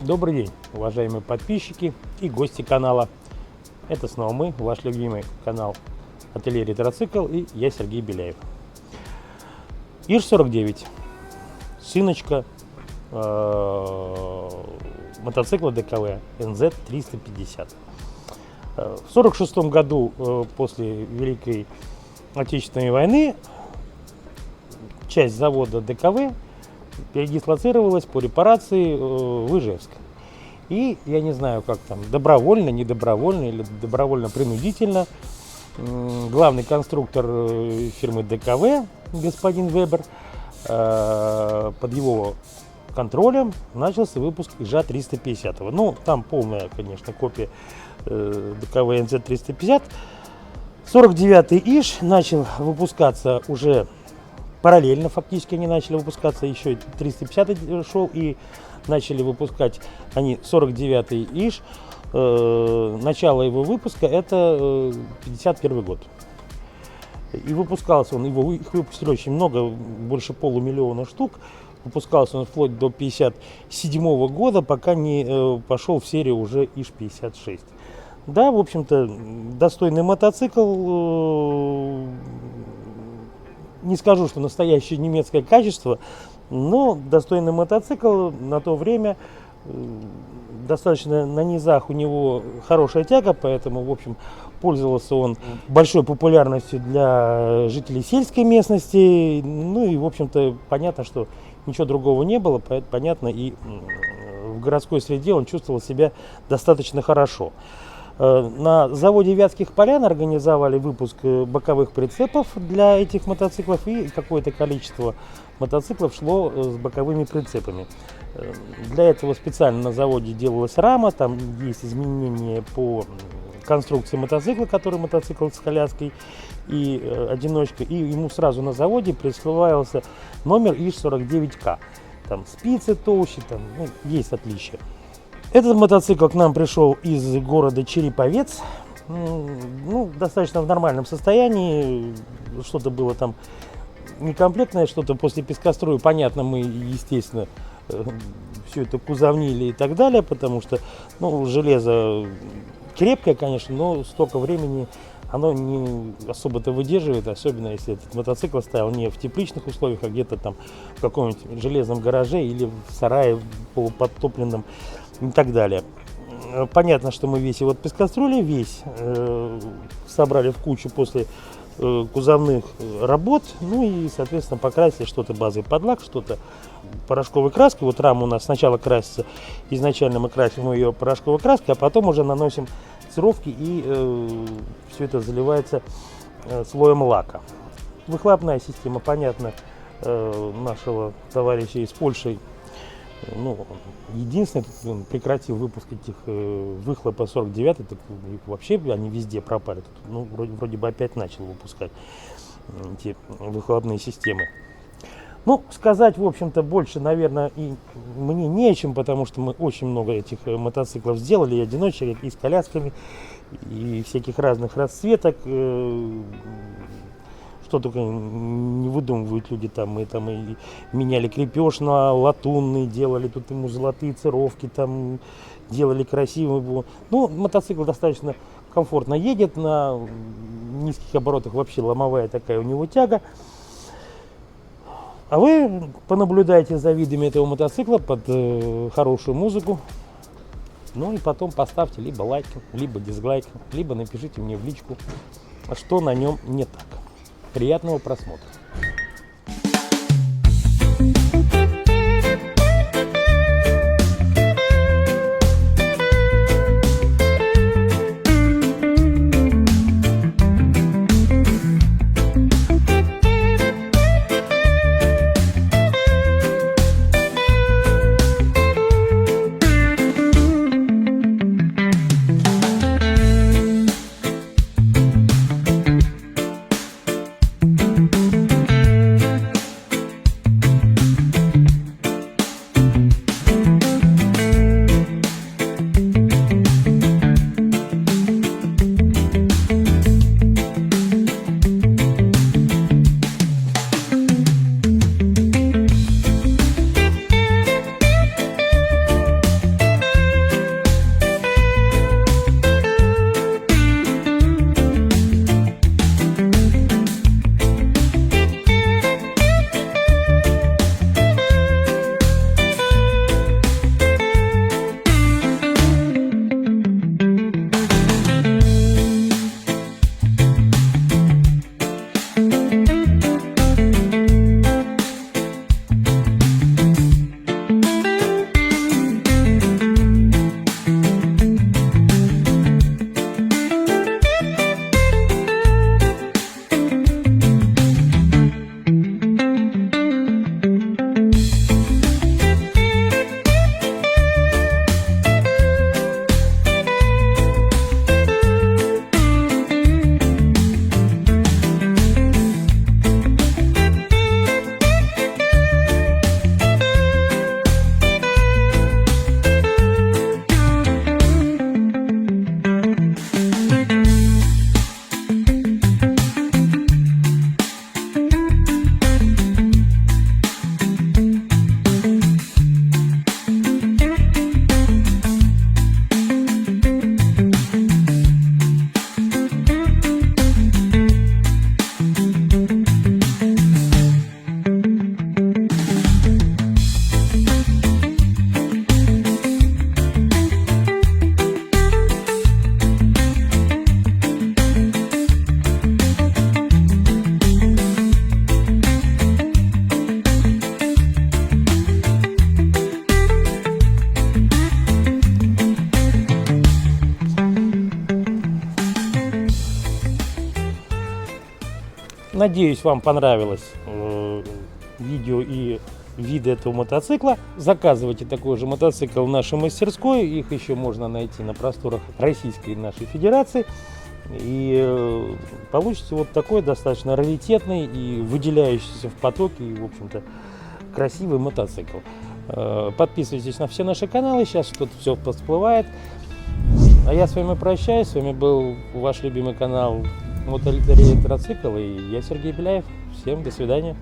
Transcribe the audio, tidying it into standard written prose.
Добрый день, уважаемые подписчики и гости канала. Это снова мы, ваш любимый канал Ателье Ретроцикл, и я, Сергей Беляев. ИЖ-49, сыночка мотоцикла ДКВ НЗ-350. В 1946 году, после Великой Отечественной войны, часть завода ДКВ передислоцировалась по репарации в Ижевск. И я не знаю, как там, добровольно, недобровольно или добровольно-принудительно, главный конструктор фирмы ДКВ, господин Вебер, под его контролем начался выпуск ИЖа-350. Ну, там полная, конечно, копия ДКВ НЗ-350. 49-й ИЖ начал выпускаться уже параллельно, фактически они начали выпускаться, еще 350 шел, и начали выпускать они 49-й ИЖ. Начало его выпуска это 51 год. И выпускался он, их выпустили очень много, больше полумиллиона штук. Выпускался он вплоть до 57 года, пока не пошел в серию уже ИЖ-56. Да, в общем-то, достойный мотоцикл. Не скажу, что настоящее немецкое качество, но достойный мотоцикл. На то время достаточно на низах у него хорошая тяга, поэтому, в общем, пользовался он большой популярностью для жителей сельской местности. Ну и, в общем-то, понятно, что ничего другого не было, понятно, и в городской среде он чувствовал себя достаточно хорошо. На заводе Вятских Полян организовали выпуск боковых прицепов для этих мотоциклов, и какое-то количество мотоциклов шло с боковыми прицепами. Для этого специально на заводе делалась рама, там есть изменения по конструкции мотоцикла, который мотоцикл с коляской и одиночкой, и ему сразу на заводе присваивался номер ИЖ-49К. Там спицы толще, там есть отличия. Этот мотоцикл к нам пришел из города Череповец, достаточно в нормальном состоянии, что-то было там некомплектное, что-то после пескостроя, понятно, мы, естественно, все это кузовнили и так далее, потому что, железо крепкое, конечно, но столько времени оно не особо-то выдерживает, особенно если этот мотоцикл стоял не в тепличных условиях, а где-то там в каком-нибудь железном гараже или в сарае полуподтопленном и так далее. Понятно, что мы весь его пескоструили, весь собрали в кучу после кузовных работ, и, соответственно, покрасили что-то базой подлак, что-то порошковой краской. Вот рама у нас сначала красится, изначально мы красим ее порошковой краской, а потом уже наносим цировки, и все это заливается слоем лака. Выхлопная система, понятно, нашего товарища из Польши, единственный, он прекратил выпуск этих выхлопа 49, вообще они везде пропали. Тут, вроде бы опять начал выпускать эти выхлопные системы. Сказать, в общем-то, больше, наверное, и мне не о чем, потому что мы очень много этих мотоциклов сделали, и одиночек, и с колясками, и всяких разных расцветок. Что только не выдумывают люди, мы и меняли крепеж на латунный, делали тут ему золотые цировки, там делали красивый. Мотоцикл достаточно комфортно едет, на низких оборотах вообще ломовая такая у него тяга. А вы понаблюдайте за видами этого мотоцикла под хорошую музыку. И потом поставьте либо лайк, либо дизлайк, либо напишите мне в личку, что на нем не так. Приятного просмотра. Надеюсь, вам понравилось видео и виды этого мотоцикла. Заказывайте такой же мотоцикл в нашей мастерской. Их еще можно найти на просторах Российской нашей Федерации. И получите вот такой достаточно раритетный и выделяющийся в потоке, и, в общем-то, красивый мотоцикл. Подписывайтесь на все наши каналы, сейчас что-то все всплывает. А я с вами прощаюсь, с вами был ваш любимый канал Мотоэлектроцикл, и я Сергей Беляев. Всем до свидания.